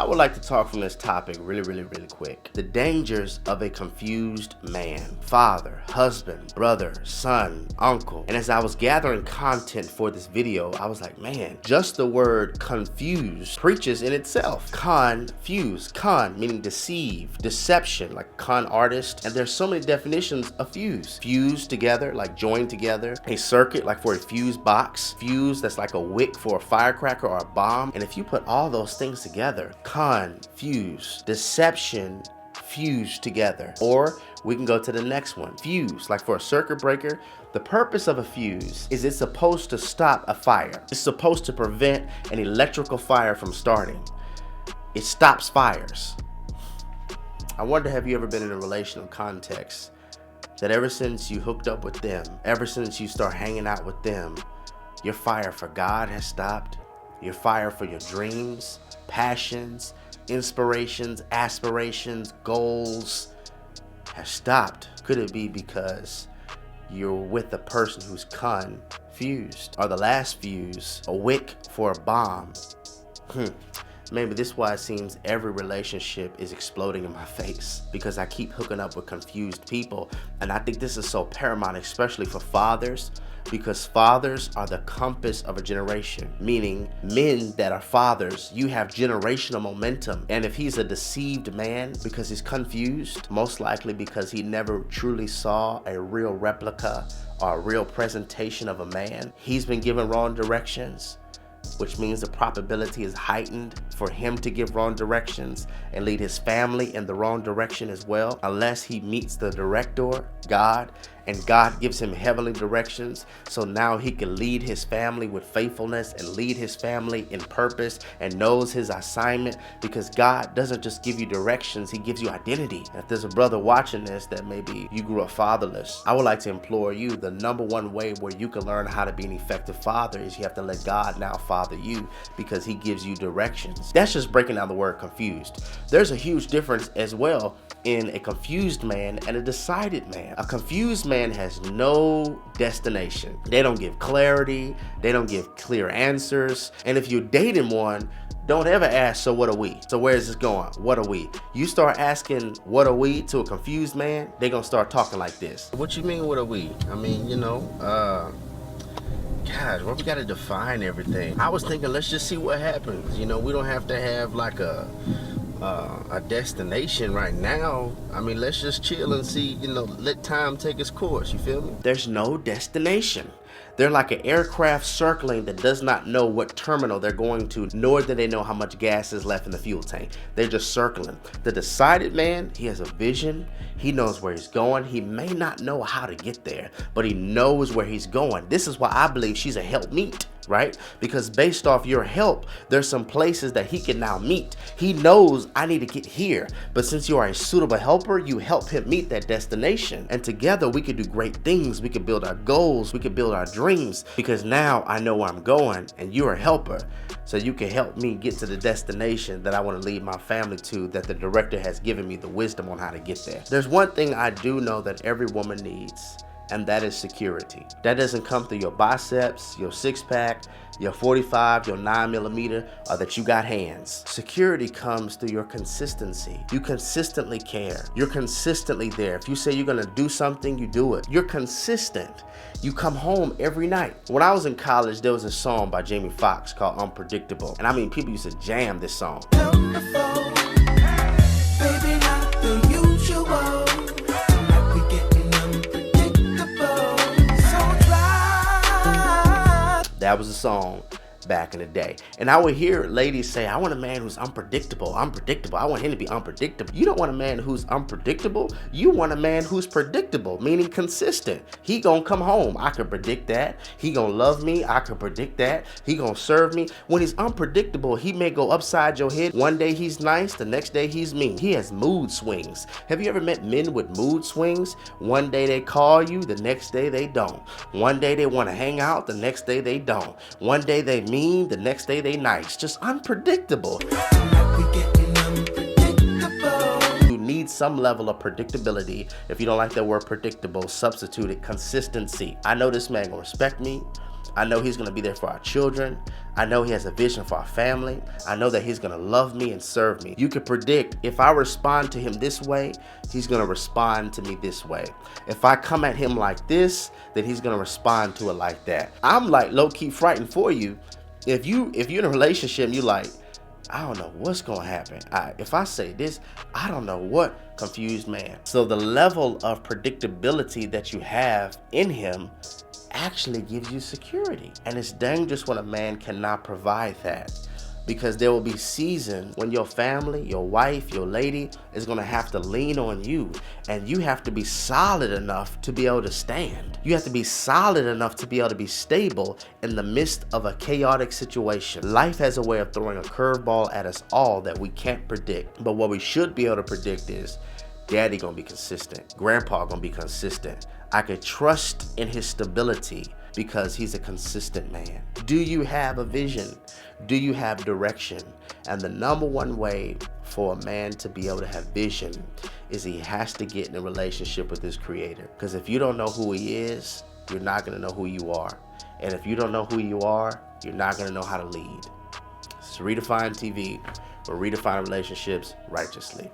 I would like to talk from this topic really quick. The dangers of a confused man. Father, husband, brother, son, uncle. And as I was gathering content for this video, I was like, man, just the word confused preaches in itself. Confuse. Con meaning deceive, deception, like con artist. And there's so many definitions of fuse. Fuse together, like join together. A circuit, like for a fuse box. Fuse, that's like a wick for a firecracker or a bomb. And if you put all those things together, confuse, deception, fuse together. Or we can go to the next one. Fuse, like for a circuit breaker. The purpose of a fuse is it's supposed to stop a fire. It's supposed to prevent an electrical fire from starting. It stops fires. I wonder, have you ever been in a relational context that ever since you hooked up with them, ever since you start hanging out with them, your fire for God has stopped? Your fire for your dreams, passions, inspirations, aspirations, goals have stopped? Could it be because you're with a person who's confused? Or the last fuse, a wick for a bomb? Maybe this is why it seems every relationship is exploding in my face, because I keep hooking up with confused people. And I think this is so paramount, especially for fathers, because fathers are the compass of a generation, meaning men that are fathers, you have generational momentum. And if he's a deceived man because he's confused, most likely because he never truly saw a real replica or a real presentation of a man, he's been given wrong directions, which means the probability is heightened for him to give wrong directions and lead his family in the wrong direction as well, unless he meets the director, God, and God gives him heavenly directions, so now he can lead his family with faithfulness and lead his family in purpose and knows his assignment, because God doesn't just give you directions, he gives you identity. If there's a brother watching this that maybe you grew up fatherless, I would like to implore you, the number one way where you can learn how to be an effective father is you have to let God now father you, because he gives you directions. That's just breaking down the word confused. There's a huge difference as well in a confused man and a decided man. A confused man has no destination. They don't give clarity. They don't give clear answers. And if you're dating one, don't ever ask, so what are we? So where is this going? What are we? You start asking, what are we, to a confused man, they're gonna start talking like this. What you mean, what are we? I mean, gosh, well, we gotta define everything. I was thinking, let's just see what happens. We don't have to have like a destination right now. I mean, let's just chill and see, let time take its course, you feel me? There's no destination. They're like an aircraft circling that does not know what terminal they're going to, nor do they know how much gas is left in the fuel tank. They're just circling. The decided man, he has a vision. He knows where he's going. He may not know how to get there, but he knows where he's going. This is why I believe she's a helpmeet, right? Because based off your help, there's some places that he can now meet. He knows, I need to get here. But since you are a suitable helper, you help him meet that destination. And together we could do great things. We could build our goals. We could build our dreams. Because now I know where I'm going and you're a helper. So you can help me get to the destination that I want to lead my family to, that the director has given me the wisdom on how to get there. There's one thing I do know that every woman needs, and that is security. That doesn't come through your biceps, your six-pack, your 45, your 9mm, or that you got hands. Security comes through your consistency. You consistently care. You're consistently there. If you say you're gonna do something, you do it. You're consistent. You come home every night. When I was in college, there was a song by Jamie Foxx called Unpredictable. And I mean, people used to jam this song. That was a song back in the day. And I would hear ladies say, I want a man who's unpredictable. I want him to be unpredictable. You don't want a man who's unpredictable. You want a man who's predictable, meaning consistent. He gonna come home. I could predict that. He gonna love me. I could predict that. He gonna serve me. When he's unpredictable, he may go upside your head. One day he's nice, the next day he's mean. He has mood swings. Have you ever met men with mood swings? One day they call you, the next day they don't. One day they want to hang out, the next day they don't. One day they mean, the next day they nice. Just unpredictable. You need some level of predictability. If you don't like that word predictable, substitute it consistency. I know this man gonna respect me. I know he's gonna be there for our children. I know he has a vision for our family. I know that he's gonna love me and serve me. You can predict if I respond to him this way, he's gonna respond to me this way. If I come at him like this, then he's gonna respond to it like that. I'm like low-key frightened for you. If you're in a relationship and you like, I don't know what's gonna happen. If I say this, I don't know what. Confused man. So the level of predictability that you have in him actually gives you security. And it's dangerous when a man cannot provide that, because there will be seasons when your family, your wife, your lady is gonna have to lean on you, and you have to be solid enough to be able to stand. You have to be solid enough to be able to be stable in the midst of a chaotic situation. Life has a way of throwing a curveball at us all that we can't predict. But what we should be able to predict is daddy gonna be consistent, grandpa gonna be consistent. I could trust in his stability because he's a consistent man. Do you have a vision? Do you have direction? And the number one way for a man to be able to have vision is he has to get in a relationship with his creator. Because if you don't know who he is, you're not gonna know who you are. And if you don't know who you are, you're not gonna know how to lead. It's Redefined TV, where we redefine relationships righteously.